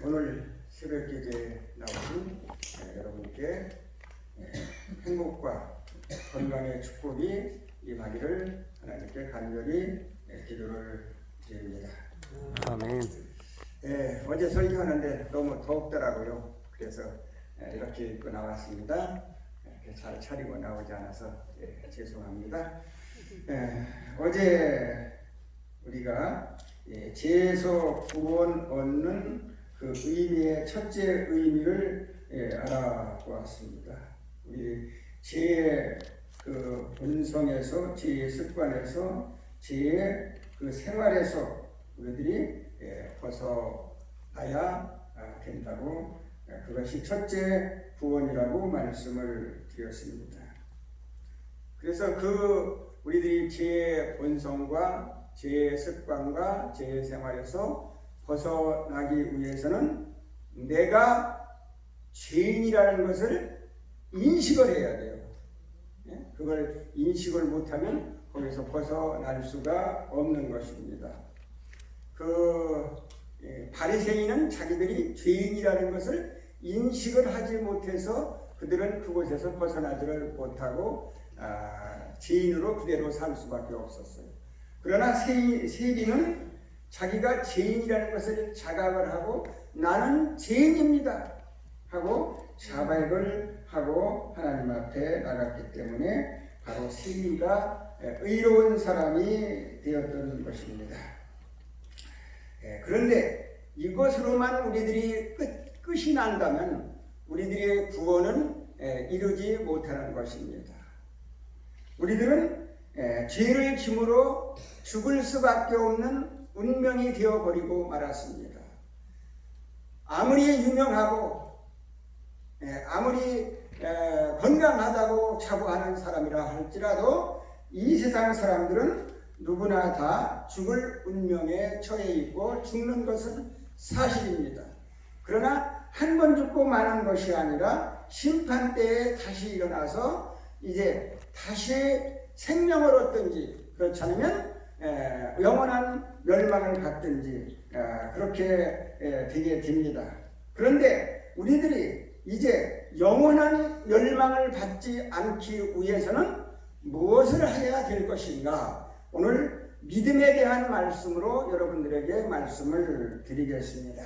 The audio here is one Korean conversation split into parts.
오늘 새벽 기도에 나오신 여러분께 행복과 건강의 축복이 임하기를 하나님께 간절히 기도를 드립니다. 아멘. 어제 설교하는데 너무 덥더라고요. 그래서 이렇게 입고 나왔습니다. 잘 차리고 나오지 않아서 죄송합니다. 어제 우리가 죄에서 구원 얻는 그 의미의 첫째 의미를 알아보았습니다. 우리 죄의 그 본성에서, 죄의 습관에서, 죄의 그 생활에서 우리들이 벗어나야 된다고, 그것이 첫째 구원이라고 말씀을 드렸습니다. 그래서 우리들이 죄의 본성과 죄의 습관과 죄의 생활에서 벗어나기 위해서는 내가 죄인이라는 것을 인식을 해야 돼요. 그걸 인식을 못하면 거기서 벗어날 수가 없는 것입니다. 바리새인은 자기들이 죄인이라는 것을 인식을 하지 못해서 그들은 그곳에서 벗어나지를 못하고 죄인으로 그대로 살 수밖에 없었어요. 그러나 세리는 자기가 죄인이라는 것을 자각을 하고 나는 죄인입니다 하고 자백을 하고 하나님 앞에 나갔기 때문에 바로 세리가 의로운 사람이 되었던 것입니다. 그런데 이것으로만 우리들이 끝이 난다면 우리들의 구원은 이루지 못하는 것입니다. 우리들은 죄를 짐으로 죽을 수밖에 없는 운명이 되어버리고 말았습니다. 아무리 유명하고 아무리 건강하다고 자부하는 사람이라 할지라도 이 세상 사람들은 누구나 다 죽을 운명에 처해 있고 죽는 것은 사실입니다. 그러나 한 번 죽고 마는 것이 아니라 심판 때에 다시 일어나서 이제 다시 생명을 얻든지 그렇지 않으면 영원한 멸망을 받든지 그렇게 되게 됩니다. 그런데 우리들이 이제 영원한 멸망을 받지 않기 위해서는 무엇을 해야 될 것인가? 오늘 믿음에 대한 말씀으로 여러분들에게 말씀을 드리겠습니다.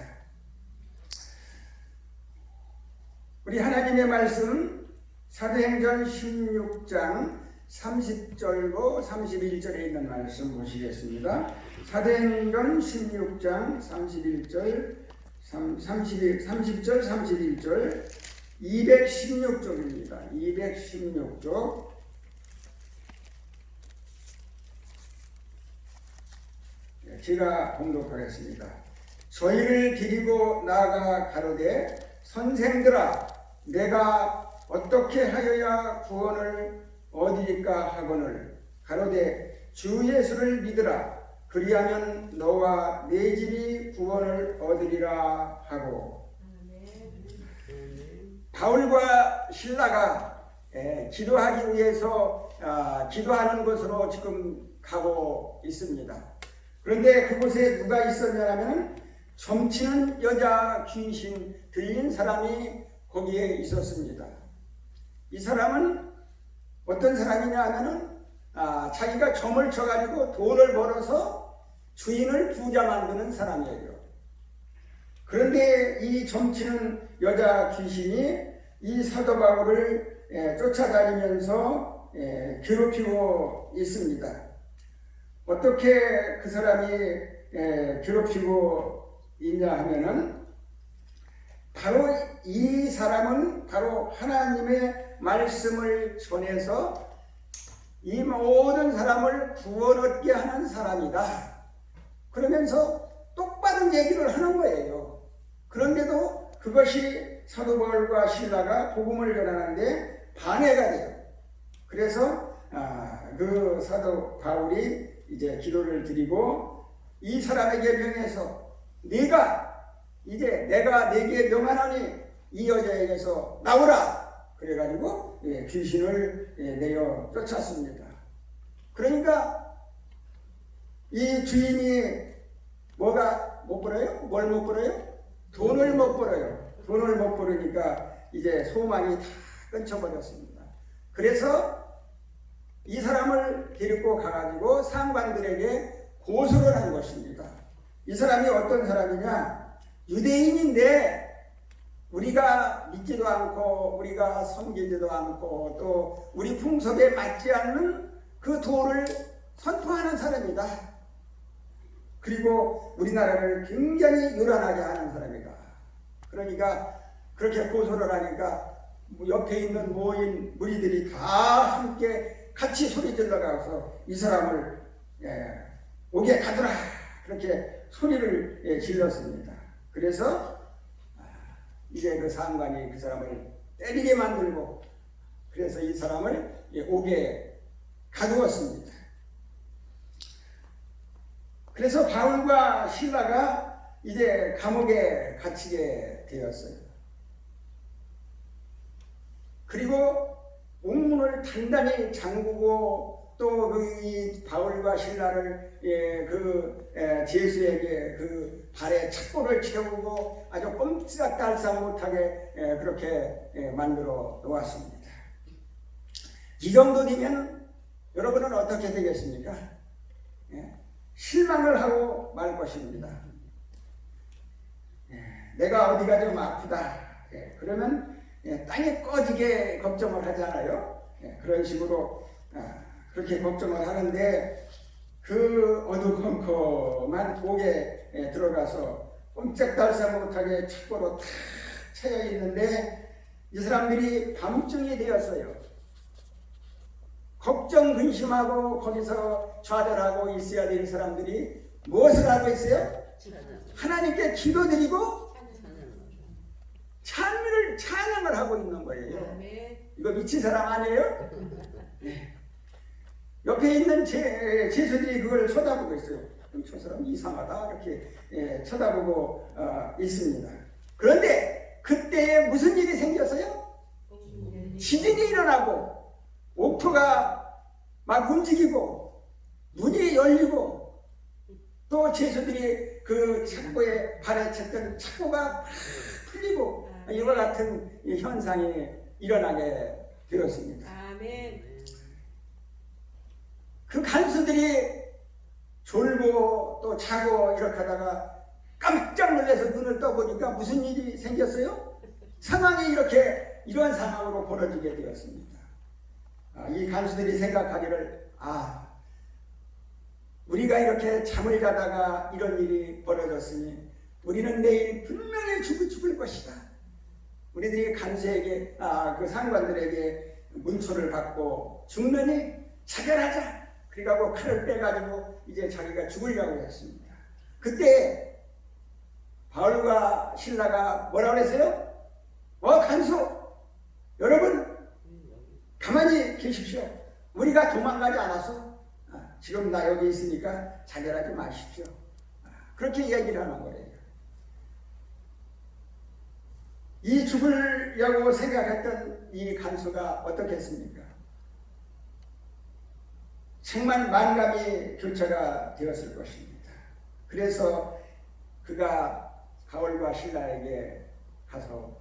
우리 하나님의 말씀 사도행전 16장 30절로 31절에 있는 말씀 보시겠습니다. 사도행전 16장 30절 31절 216쪽입니다. 216쪽 제가 봉독하겠습니다. 저희를 데리고 나아가 가로되 선생들아 내가 어떻게 하여야 구원을 얻으리까 하거늘 가로되 주 예수를 믿으라 그리하면 너와 네 집이 구원을 얻으리라 하고 바울과 실라가 기도하기 위해서 기도하는 곳으로 지금 가고 있습니다. 그런데 그곳에 누가 있었냐면 점치는 여자 귀신 들린 사람이 거기에 있었습니다. 이 사람은 어떤 사람이냐 하면은 자기가 점을 쳐가지고 돈을 벌어서 주인을 부자 만드는 사람이에요. 그런데 이 점치는 여자 귀신이 이 사도 바울을 쫓아다니면서 괴롭히고 있습니다. 어떻게 그 사람이 괴롭히고 있냐 하면은 바로 이 사람은 바로 하나님의 말씀을 전해서 이 모든 사람을 구원 얻게 하는 사람이다. 그러면서 똑바른 얘기를 하는 거예요. 그런데도 그것이 사도 바울과 실라가 복음을 전하는데 방해가 돼요. 그래서 그 사도 바울이 이제 기도를 드리고 이 사람에게 명해서 내가 내게 명하노니 이 여자에게서 나오라. 그래가지고 귀신을 내어 쫓았습니다. 그러니까 이 주인이 뭘 못 끌어요? 돈을 못 벌어요. 돈을 못 벌으니까 이제 소망이 다 끊쳐버렸습니다. 그래서 이 사람을 데리고 가가지고 상관들에게 고소를 한 것입니다. 이 사람이 어떤 사람이냐? 유대인인데 우리가 믿지도 않고 우리가 섬기지도 않고 또 우리 풍속에 맞지 않는 그 도를 선포하는 사람이다. 그리고 우리나라를 굉장히 요란하게 하는 사람이다. 그러니까 그렇게 고소를 하니까 옆에 있는 모인 무리들이 다 함께 같이 소리 질러가서 이 사람을 옥에 가두라 그렇게 소리를 질렀습니다. 그래서 이제 그 상관이 그 사람을 때리게 만들고 그래서 이 사람을 옥에 가두었습니다. 그래서 바울과 실라가 이제 감옥에 갇히게 되었어요. 그리고 옥문을 단단히 잠그고 또 이 바울과 실라를 제수에게 그 발에 착고를 채우고 아주 꼼짝달싹 못하게 그렇게 만들어 놓았습니다. 이 정도 되면 여러분은 어떻게 되겠습니까? 실망을 하고 말 것입니다. 내가 어디가 좀 아프다. 그러면 땅에 꺼지게 걱정을 하잖아요. 그런 식으로 그렇게 걱정을 하는데 그 어두컴컴한 옥에 들어가서 꼼짝달싹 못하게 착고로 탁 차여 있는데 이 사람들이 밤중이 되었어요. 걱정 근심하고 거기서 좌절하고 있어야 될 사람들이 무엇을 하고 있어요? 하나님께 기도드리고 찬양을 하고 있는 거예요. 이거 미친 사람 아니에요? 옆에 있는 제수들이 그걸 쳐다보고 있어요. 저 사람 이상하다 이렇게 쳐다보고 있습니다. 그런데 그때 무슨 일이 생겼어요? 지진이 일어나고 옥토가 막 움직이고 문이 열리고 또 제수들이 그 착고에 발에 쳤던 착고가 풀리고 이와 같은 현상이 일어나게 되었습니다. 아멘. 그 간수들이 졸고 또 자고 이렇게 하다가 깜짝 놀라서 눈을 떠보니까 무슨 일이 생겼어요? 상황이 이런 상황으로 벌어지게 되었습니다. 이 간수들이 생각하기를 우리가 이렇게 잠을 자다가 이런 일이 벌어졌으니 우리는 내일 분명히 죽을 것이다. 우리들이 간수에게 그 상관들에게 문초를 받고 죽느니 자결하자. 그래가지고 칼을 빼가지고 이제 자기가 죽으려고 했습니다. 그때 바울과 실라가 뭐라고 했어요? 간수 여러분 가만히 계십시오. 우리가 도망가지 않았어. 지금 나 여기 있으니까 자결하지 마십시오. 그렇게 이야기를 하는 거예요. 이 죽으려고 생각했던 이 간수가 어떻겠습니까? 정말 만감이 교차가 되었을 것입니다. 그래서 그가 바울과 실라에게 가서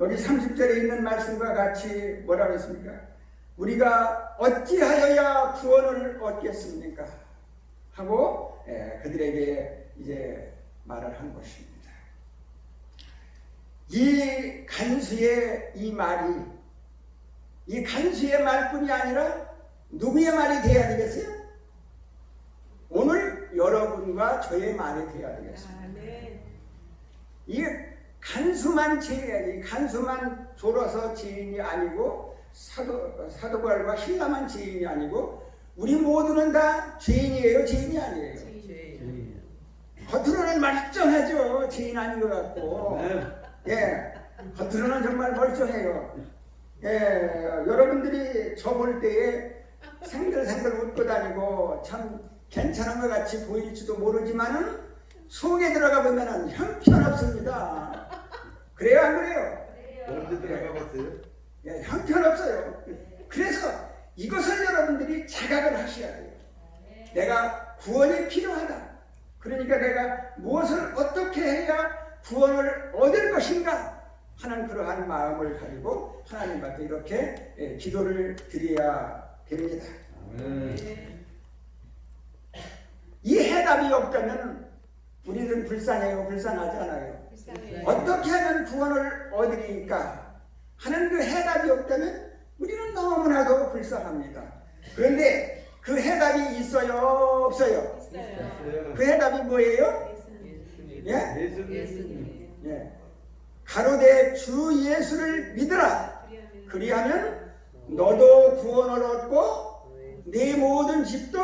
여기 30절에 있는 말씀과 같이 뭐라고 했습니까? 우리가 어찌하여야 구원을 얻겠습니까? 하고 그들에게 이제 말을 한 것입니다. 이 간수의 이 말이 이 간수의 말뿐이 아니라 누구의 말이 돼야 되겠어요? 오늘 여러분과 저의 말이 돼야 되겠습니다. 이 간수만 졸어서 지인이 아니고 사도발과 신라만 지인이 아니고 우리 모두는 다 죄인이에요? 죄인이 아니에요? 겉으로는 멀쩡하죠. 죄인 아닌 것 같고 겉으로는 정말 멀쩡해요. 여러분들이 저 볼 때에 생글생글 웃고 다니고 참 괜찮은 것 같이 보일지도 모르지만은 속에 들어가 보면은 형편없습니다. 그래요, 안 그래요? 언제 들어가 봤어요? 형편없어요. 그래서 이것을 여러분들이 자각을 하셔야 돼요. 내가 구원이 필요하다. 그러니까 내가 무엇을 어떻게 해야 구원을 얻을 것인가 하는 그러한 마음을 가지고 하나님 앞에 이렇게 기도를 드려야 됩니다. 이 해답이 없다면 우리는 불쌍해요? 불쌍하지 않아요? 어떻게 하면 구원을 얻으리까 하는 그 해답이 없다면 우리는 너무나도 불쌍합니다. 그런데 그 해답이 있어요? 없어요? 그 해답이 뭐예요? 예수님. 예. 가로되 주 예수를 믿으라. 그리하면 너도 구원을 얻고 네 모든 집도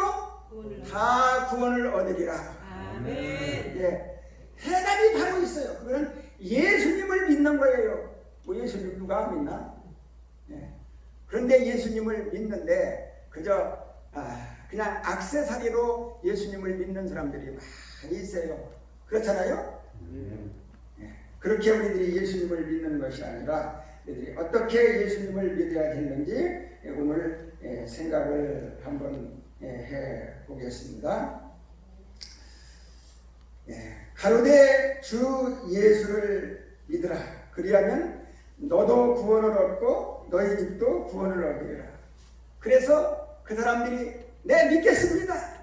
다 구원을 얻으리라. 아멘. 예. 해답이 바로 있어요. 그건 예수님을 믿는 거예요. 뭐 예수님 누가 믿나? 예. 그런데 예수님을 믿는데 그저 그냥 액세서리로 예수님을 믿는 사람들이 많이 있어요. 그렇잖아요? 예. 그렇게 우리들이 예수님을 믿는 것이 아니라 우리들이 어떻게 예수님을 믿어야 되는지 오늘 생각을 한번 해보겠습니다. 가로되 주 예수를 믿으라. 그리하면 너도 구원을 얻고 너희 집도 구원을 얻으리라. 그래서 그 사람들이 네 믿겠습니다.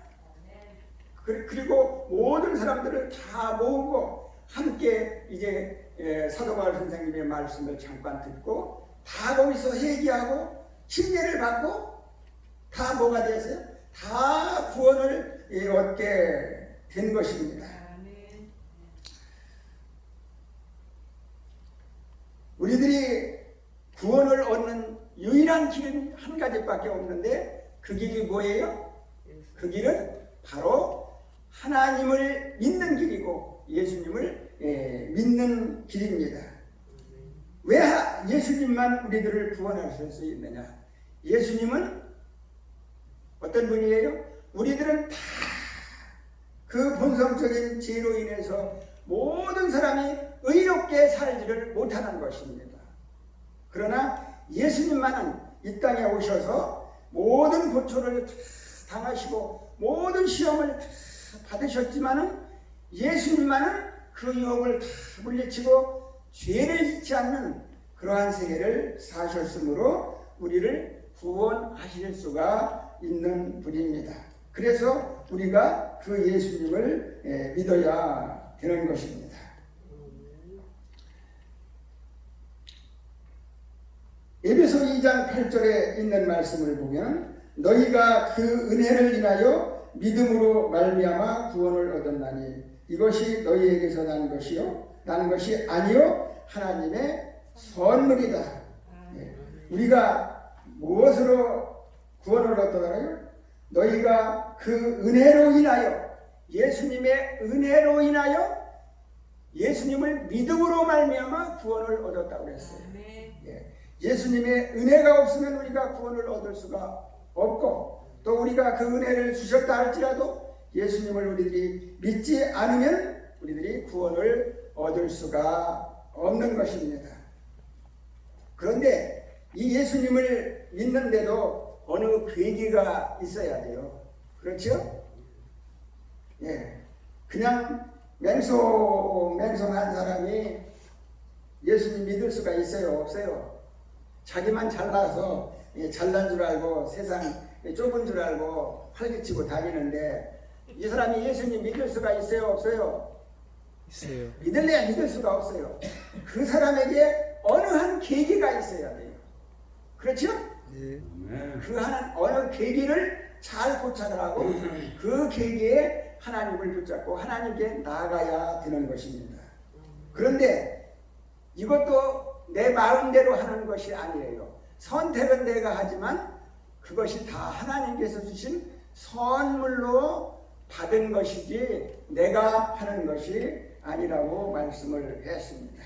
그리고 모든 사람들을 다 모으고 함께 이제 사도 바울 선생님의 말씀을 잠깐 듣고 다 거기서 회개하고 침례를 받고 다 뭐가 되었어요? 다 구원을 얻게 된 것입니다. 우리들이 구원을 얻는 유일한 길은 한 가지밖에 없는데 그 길이 뭐예요? 그 길은 바로 하나님을 믿는 길이고 예수님을 믿는 길입니다. 왜 예수님만 우리들을 구원하실 수 있느냐? 예수님은 어떤 분이에요? 우리들은 다 그 본성적인 죄로 인해서 모든 사람이 의롭게 살지를 못하는 것입니다. 그러나 예수님만은 이 땅에 오셔서 모든 고초를 당하시고 모든 시험을 받으셨지만은 예수님만은 그 유혹을 다 물리치고 죄를 짓지 않는 그러한 세계를 사셨으므로 우리를 구원하실 수가 있는 분입니다. 그래서 우리가 그 예수님을 믿어야 되는 것입니다. 에베소 2장 8절에 있는 말씀을 보면 너희가 그 은혜를 인하여 믿음으로 말미암아 구원을 얻었나니 이것이 너희에게서 난 것이 아니요 하나님의 선물이다. 우리가 무엇으로 구원을 얻더라고요? 너희가 그 은혜로 인하여 예수님의 은혜로 인하여 예수님을 믿음으로 말미암아 구원을 얻었다고 했어요. 예수님의 은혜가 없으면 우리가 구원을 얻을 수가 없고 또 우리가 그 은혜를 주셨다 할지라도 예수님을 우리들이 믿지 않으면 우리들이 구원을 얻을 수가 없는 것입니다. 그런데 이 예수님을 믿는데도 어느 계기가 있어야 돼요. 그렇죠? 그냥 맹성한 사람이 예수님 믿을 수가 있어요? 없어요? 자기만 잘나서 잘난 줄 알고 세상 좁은 줄 알고 활기치고 다니는데 이 사람이 예수님 믿을 수가 있어요? 없어요? 있어요. 믿을래야 믿을 수가 없어요. 그 사람에게 어느 한 계기가 있어야 돼요. 그렇죠? 네. 그 어느 계기를 잘 포착을 하고 그 계기에 하나님을 붙잡고 하나님께 나아가야 되는 것입니다. 그런데 이것도 내 마음대로 하는 것이 아니에요. 선택은 내가 하지만 그것이 다 하나님께서 주신 선물로 받은 것이지 내가 하는 것이 아니라고 말씀을 했습니다.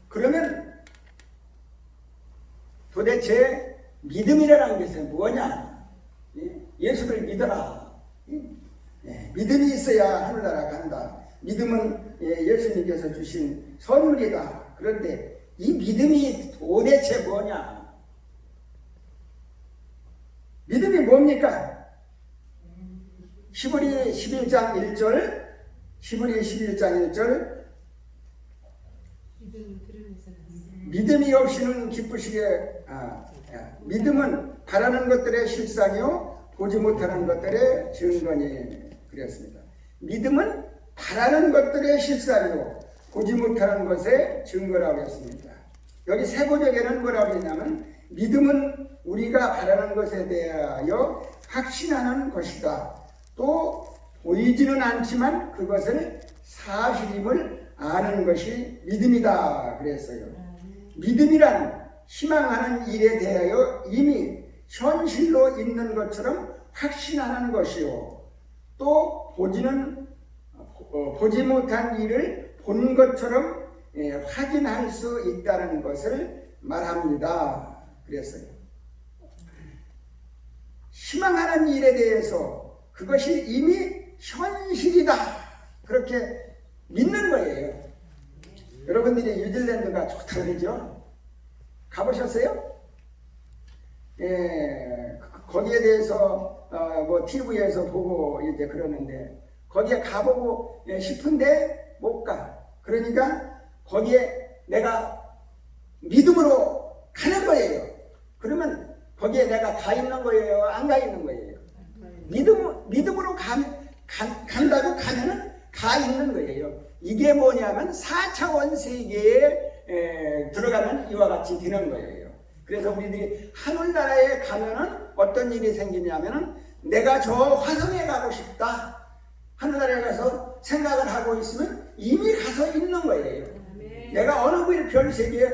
그러면 도대체 믿음이라는 것은 뭐냐? 예수를 믿어라. 믿음이 있어야 하늘나라 간다. 믿음은 예수님께서 주신 선물이다. 그런데 이 믿음이 도대체 뭐냐? 믿음이 뭡니까? 히브리 11장 1절 믿음이 없이는 기쁘시게 믿음은 바라는 것들의 실상이요 보지 못하는 것들의 증거니 그랬습니다. 믿음은 바라는 것들의 실상이요 보지 못하는 것의 증거라고 했습니다. 여기 세고적에는 뭐라고 했냐면 믿음은 우리가 바라는 것에 대하여 확신하는 것이다. 또 보이지는 않지만 그것을 사실임을 아는 것이 믿음이다 그랬어요. 믿음이란 희망하는 일에 대하여 이미 현실로 있는 것처럼 확신하는 것이요 또 보지 못한 일을 본 것처럼 확인할 수 있다는 것을 말합니다 그랬어요. 희망하는 일에 대해서 그것이 이미 현실이다 그렇게 믿는 거예요. 여러분들이 뉴질랜드가 좋다고 그러죠? 가보셨어요? 거기에 대해서 뭐 TV에서 보고 이제 그러는데 거기에 가보고 싶은데 못 가. 그러니까 거기에 내가 믿음으로 가는 거예요. 그러면 거기에 내가 가 있는 거예요? 안 가 있는 거예요? 믿음으로 간다고 가면은 가 있는 거예요. 이게 뭐냐면 4차원 세계에 들어가면 이와 같이 되는 거예요. 그래서 우리들이 하늘나라에 가면은 어떤 일이 생기냐면은 내가 저 화성에 가고 싶다. 하늘나라에 가서 생각을 하고 있으면 이미 가서 있는 거예요. 내가 어느 별 세계에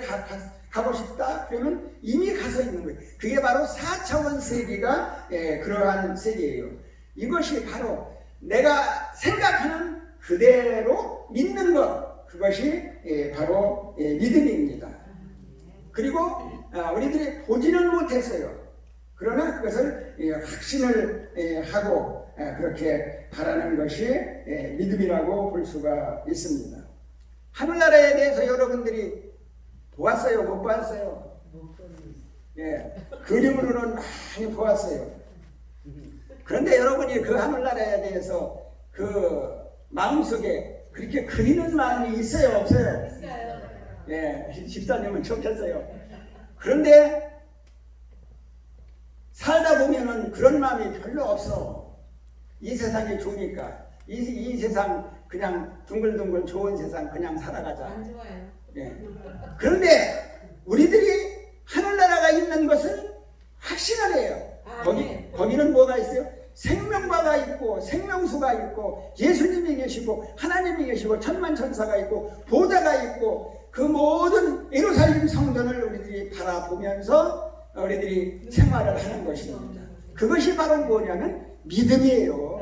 가고 싶다. 그러면 이미 가서 있는 거예요. 그게 바로 4차원 세계가 그러한 세계예요. 이것이 바로 내가 생각하는 그대로 믿는 것, 그것이 바로 믿음입니다. 그리고 우리들이 보지는 못했어요. 그러나 그것을 확신을 하고 그렇게 바라는 것이 믿음이라고 볼 수가 있습니다. 하늘나라에 대해서 여러분들이 보았어요? 못 보았어요? 그림으로는 많이 보았어요. 그런데 여러분이 그 하늘나라에 대해서 그 마음속에 그렇게 그리는 마음이 있어요? 없어요? 있어요. 집사님은 좋겠어요. 그런데 살다 보면은 그런 마음이 별로 없어. 이 세상이 좋으니까. 이 세상 그냥 둥글둥글 좋은 세상 그냥 살아가자. 안 좋아요. 그런데 우리들이 하늘나라가 있는 것은 확신을 해요. 거기는 뭐가 있어요? 생명과가 있고 생명수가 있고 예수님이 계시고 하나님이 계시고 천만천사가 있고 보좌가 있고 그 모든 예루살렘 성전을 우리들이 바라보면서 우리들이 생활을 하는 것입니다. 그것이 바로 뭐냐면 믿음이에요.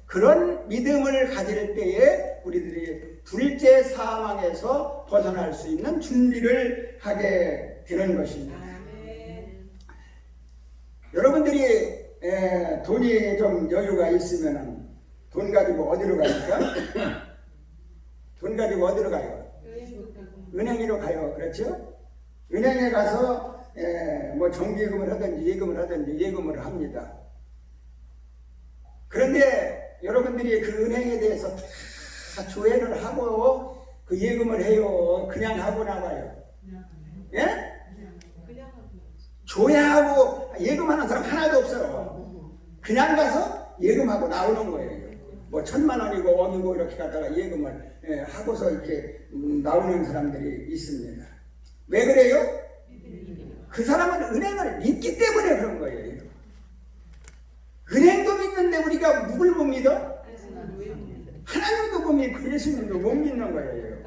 그런 믿음을 가질 때에 우리들이 둘째 사망에서 벗어날 수 있는 준비를 하게 되는 것입니다. 여러분들이 돈이 좀 여유가 있으면 돈 가지고 어디로 가니까? 돈 가지고 어디로 가요? 은행으로 가요. 그렇죠? 은행에 가서 뭐 정기예금을 하든지 예금을 합니다. 그런데 여러분들이 그 은행에 대해서 다 조회를 하고 그 예금을 해요? 그냥 하고 나가요? 예? 조회하고 예금하는 사람 하나도 없어요. 그냥 가서 예금하고 나오는 거예요. 뭐 1,000,000원이고 1억이고 이렇게 갖다가 예금을 하고서 이렇게 나오는 사람들이 있습니다. 왜 그래요? 그 사람은 은행을 믿기 때문에 그런 거예요. 은행도 믿는데 우리가 누굴 못 믿어? 하나님도 못 믿고 예수님도 못 믿는 거예요.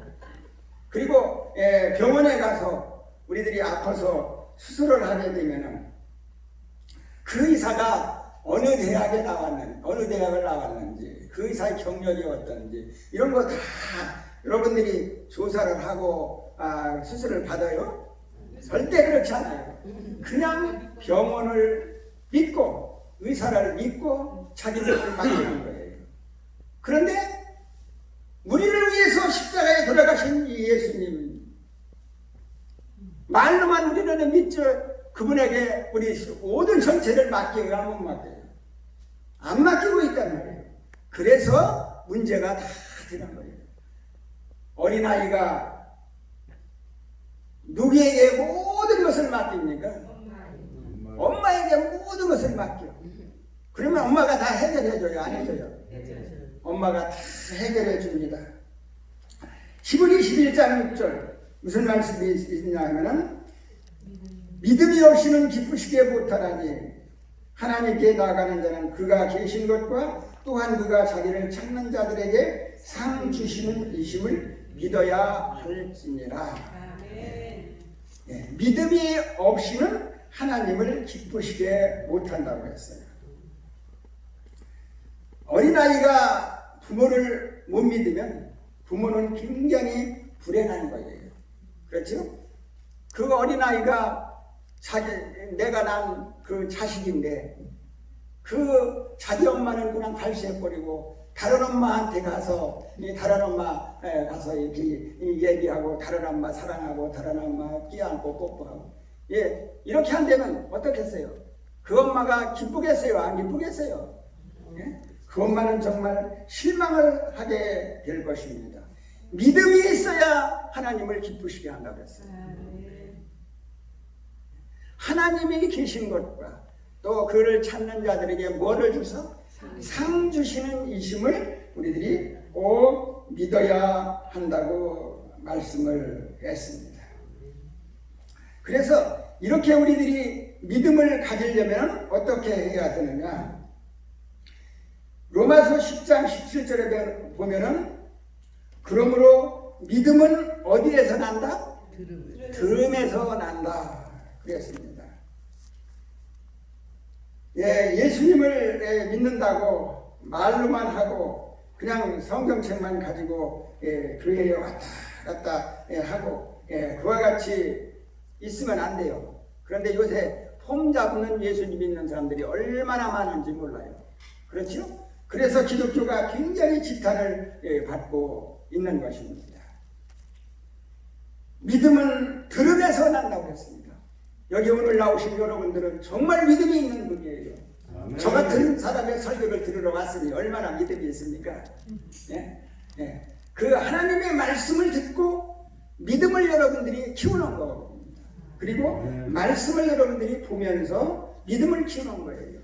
그리고 병원에 가서 우리들이 아파서 수술을 하게 되면은 그 의사가 어느 대학을 나왔는지 그 의사의 경력이 어떤지 이런 거 다 여러분들이 조사를 하고 수술을 받아요? 절대 그렇지 않아요. 그냥 병원을 믿고 의사를 믿고 자기들을 맡기는 거예요. 그런데 우리를 위해서 십자가에 돌아가신 이 예수님 말로만 우리는 믿죠. 그분에게 우리 모든 전체를 맡기고 안 맡겨요. 안 맡기고 있단 말이에요. 그래서 문제가 다 되는 거예요. 어린아이가 누구에게 모든 것을 맡깁니까? 엄마에게 모든 것을 맡겨. 그러면 엄마가 다 해결해줘요? 안 해줘요? 엄마가 다 해결해 줍니다. 히브리 11장 6절 무슨 말씀이 있냐 하면은 믿음이 없이는 기쁘시게 못하나니 하나님께 나아가는 자는 그가 계신 것과 또한 그가 자기를 찾는 자들에게 상 주시는 이심을 믿어야 할지니라. 예, 믿음이 없이는 하나님을 기쁘시게 못한다고 했어요. 어린아이가 부모를 못 믿으면 부모는 굉장히 불행한 거예요. 그렇죠? 그 어린아이가 내가 난 그 자식인데 그 자기 엄마는 그냥 발시해버리고 다른 엄마한테 가서 다른 엄마 가서 이렇게 얘기하고 다른 엄마 사랑하고 다른 엄마 끼안고 뽀뽀하고 이렇게 한다면 어떻겠어요? 그 엄마가 기쁘겠어요? 안 기쁘겠어요? 그 엄마는 정말 실망을 하게 될 것입니다. 믿음이 있어야 하나님을 기쁘시게 한다고 했어요. 하나님이 계신 것과 또 그를 찾는 자들에게 뭐를 주서? 상 주시는 이심을 우리들이 꼭 믿어야 한다고 말씀을 했습니다. 그래서 이렇게 우리들이 믿음을 가지려면 어떻게 해야 되느냐? 로마서 10장 17절에 보면은 그러므로 믿음은 어디에서 난다? 들음에서 난다. 그랬습니다. 예수님을 믿는다고 말로만 하고 그냥 성경책만 가지고 교회에 왔다 갔다 하고 그와 같이 있으면 안 돼요. 그런데 요새 폼 잡는 예수님 믿는 사람들이 얼마나 많은지 몰라요. 그렇죠? 그래서 기독교가 굉장히 지탄을 받고 있는 것입니다. 믿음은 들음에서 난다고 했습니다. 여기 오늘 나오신 여러분들은 정말 믿음이 있는 분이에요. 아멘. 저 같은 사람의 설교를 들으러 왔으니 얼마나 믿음이 있습니까? 그 하나님의 말씀을 듣고 믿음을 여러분들이 키우는 겁니다. 그리고 말씀을 여러분들이 보면서 믿음을 키우는 거예요.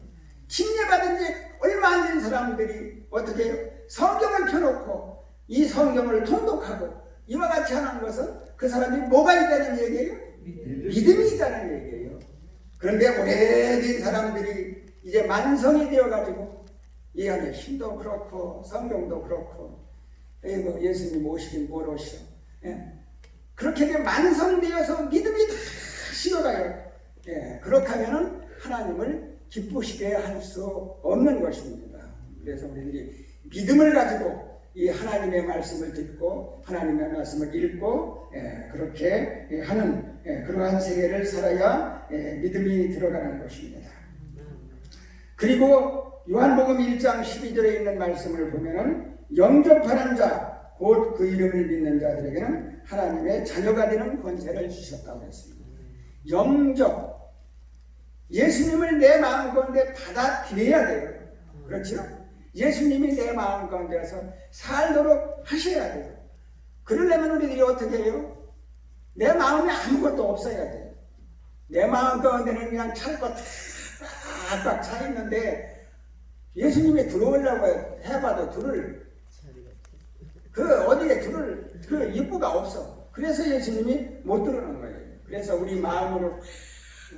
침례받은 지 얼마 안 된 사람들이 어떻게 해요? 성경을 펴놓고 이 성경을 통독하고 이와 같이 하는 것은 그 사람이 뭐가 있다는 얘기예요? 믿음이 있다는 얘기예요. 그런데 오래된 사람들이 이제 만성이 되어가지고 이 안에 힘도 그렇고 성경도 그렇고 예수님 오시긴 뭘 오시오. 그렇게 되면 만성되어서 믿음이 다 식어가요. 그렇게 하면은 하나님을 기쁘시게 할 수 없는 것입니다. 그래서 우리들이 믿음을 가지고 이 하나님의 말씀을 듣고 하나님의 말씀을 읽고 그렇게 하는 그러한 세계를 살아야 믿음이 들어가는 것입니다. 그리고 요한복음 1장 12절에 있는 말씀을 보면은 영접하는 자 곧 그 이름을 믿는 자들에게는 하나님의 자녀가 되는 권세를 주셨다고 했습니다. 영접, 예수님을 내 마음 가운데 받아들여야 돼요. 그렇죠? 예수님이 내 마음 가운데서 살도록 하셔야 돼요. 그러려면 우리들이 어떻게 해요? 내 마음에 아무것도 없어야 돼요. 내 마음 가운데는 그냥 찰 것 꽉꽉 차 있는데 예수님이 들어오려고 해봐도 어디에 입구가 없어. 그래서 예수님이 못 들어오는 거예요. 그래서 우리 마음으로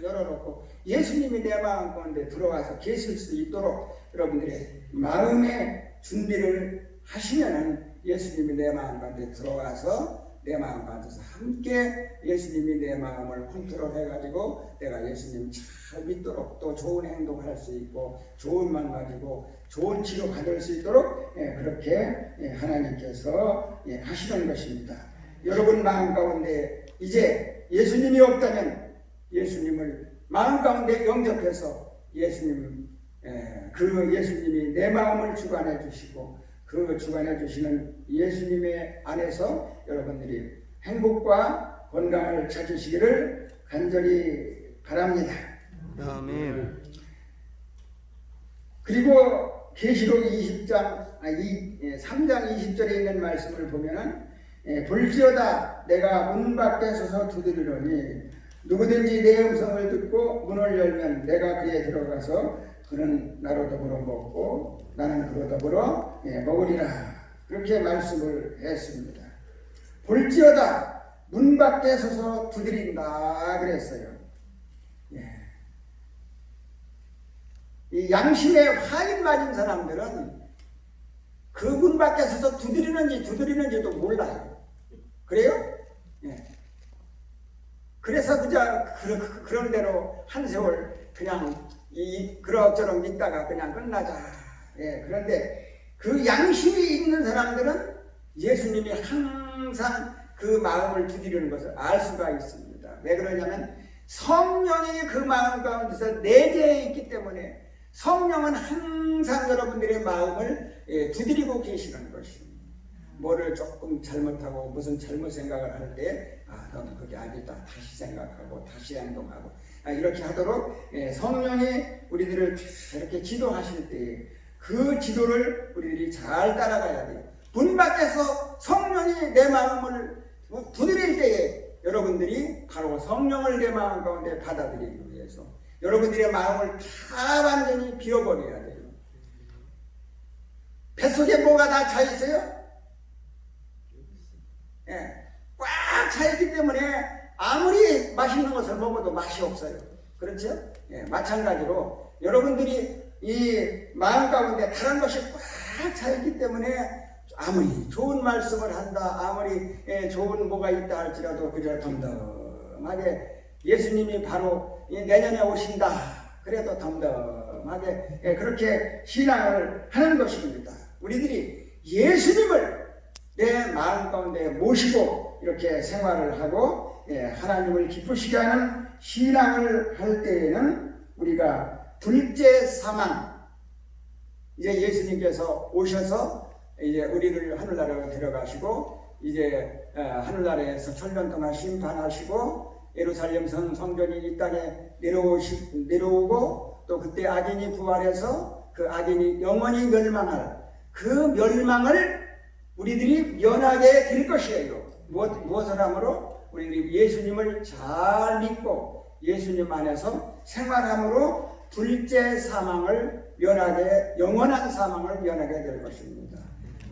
열어놓고 예수님이 내 마음 가운데 들어와서 계실 수 있도록 여러분들의 마음의 준비를 하시면은 예수님이 내 마음 가운데 들어와서 내 마음 가운데서 함께 예수님이 내 마음을 컨트롤 해가지고 내가 예수님 잘 믿도록 또 좋은 행동할 수 있고 좋은 마음 가지고 좋은 치료 받을 수 있도록 그렇게 하나님께서 하시는 것입니다. 여러분 마음 가운데 이제 예수님이 없다면 예수님을 마음 가운데 영접해서 예수님이 내 마음을 주관해 주시고 그 주관해 주시는 예수님의 안에서 여러분들이 행복과 건강을 찾으시기를 간절히 바랍니다. 아멘. 그리고 계시록 3장 20절에 있는 말씀을 보면은 볼지어다 내가 문 밖에 서서 두드리노니 누구든지 내 음성을 듣고 문을 열면 내가 그에 들어가서 그는 나로 더불어 먹고 나는 그로 더불어 먹으리라. 그렇게 말씀을 했습니다. 볼지어다 문 밖에 서서 두드린다 그랬어요. 이 양심에 화인 맞은 사람들은 그 문 밖에 서서 두드리는지도 몰라요. 그래요? 그래서 그런 대로 한 세월 그냥 그럭저럭 믿다가 그냥 끝나자. 그런데 그 양심이 있는 사람들은 예수님이 항상 그 마음을 두드리는 것을 알 수가 있습니다. 왜 그러냐면 성령이 그 마음 가운데서 내재해 있기 때문에 성령은 항상 여러분들의 마음을 두드리고 계시는 것입니다. 뭐를 조금 잘못하고 무슨 잘못 생각을 할 때 넌 그게 아니다 다시 생각하고 다시 행동하고 이렇게 하도록 성령이 우리들을 이렇게 지도하실 때 그 지도를 우리들이 잘 따라가야 돼요. 문 밖에서 성령이 내 마음을 두드릴 때에 여러분들이 바로 성령을 내 마음 가운데 받아들이기 위해서 여러분들의 마음을 다 완전히 비워버려야 돼요. 뱃속에 뭐가 다 차 있어요? 꽉 차있기 때문에 아무리 맛있는 것을 먹어도 맛이 없어요. 그렇죠? 마찬가지로 여러분들이 이 마음 가운데 다른 것이 꽉 차있기 때문에 아무리 좋은 말씀을 한다, 아무리 좋은 뭐가 있다 할지라도 그저 덤덤하게 예수님이 바로 내년에 오신다 그래도 덤덤하게 그렇게 신앙을 하는 것입니다. 우리들이 예수님을 내 마음 가운데 모시고 이렇게 생활을 하고 하나님을 기쁘시게 하는 신앙을 할 때에는 우리가 둘째 사망, 이제 예수님께서 오셔서 이제 우리를 하늘나라로 데려가시고 이제 하늘나라에서 천년 동안 심판하시고 예루살렘 성전이 이 땅에 내려오고 또 그때 악인이 부활해서 그 악인이 영원히 멸망할 그 멸망을 우리들이 면하게 될 것이에요. 무엇을 함으로? 우리들이 예수님을 잘 믿고 예수님 안에서 생활함으로 둘째 사망을 면하게, 영원한 사망을 면하게 될 것입니다.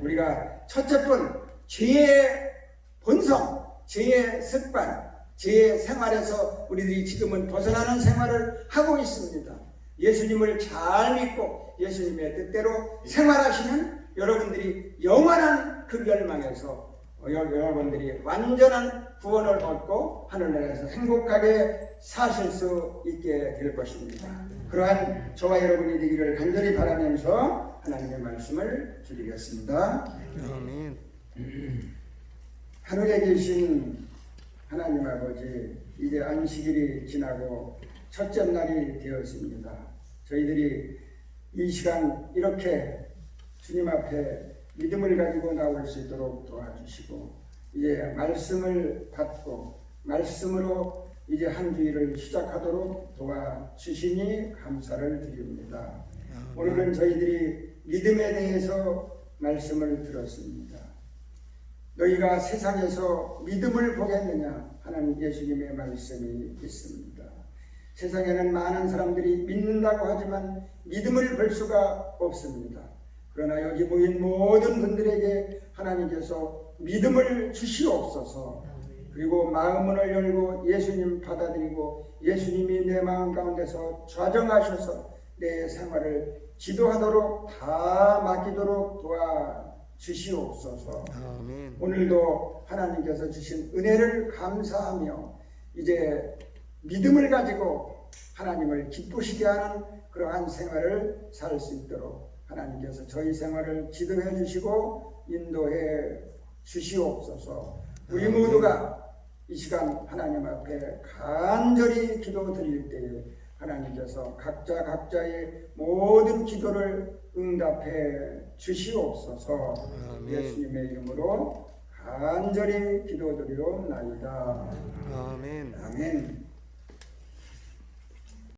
우리가 첫째뿐 죄의 본성, 죄의 습관, 죄의 생활에서 우리들이 지금은 벗어나는 생활을 하고 있습니다. 예수님을 잘 믿고 예수님의 뜻대로 생활하시면 여러분들이 영원한 그 멸망에서 여러분들이 완전한 구원을 얻고 하늘나라에서 행복하게 사실 수 있게 될 것입니다. 그러한 저와 여러분이 되기를 간절히 바라면서 하나님의 말씀을 드리겠습니다. 아멘. 하늘에 계신 하나님 아버지, 이제 안식일이 지나고 첫째 날이 되었습니다. 저희들이 이 시간 이렇게 주님 앞에 믿음을 가지고 나올 수 있도록 도와주시고 이제 말씀을 받고 말씀으로 이제 한 주일을 시작하도록 도와주시니 감사를 드립니다. 오늘은 저희들이 믿음에 대해서 말씀을 들었습니다. 너희가 세상에서 믿음을 보겠느냐 하는 예수님의 말씀이 있습니다. 세상에는 많은 사람들이 믿는다고 하지만 믿음을 볼 수가 없습니다. 그러나 여기 모인 모든 분들에게 하나님께서 믿음을 주시옵소서. 그리고 마음문을 열고 예수님 받아들이고 예수님이 내 마음 가운데서 좌정하셔서 내 생활을 지도하도록 다 맡기도록 도와주시옵소서. 아멘. 오늘도 하나님께서 주신 은혜를 감사하며 이제 믿음을 가지고 하나님을 기쁘시게 하는 그러한 생활을 살 수 있도록 하나님께서 저희 생활을 지도해 주시고 인도해 주시옵소서. 우리 모두가 이 시간 하나님 앞에 간절히 기도 드릴 때에 하나님께서 각자 각자의 모든 기도를 응답해 주시옵소서. 예수님의 이름으로 간절히 기도드리옵나이다. 아멘. 아멘.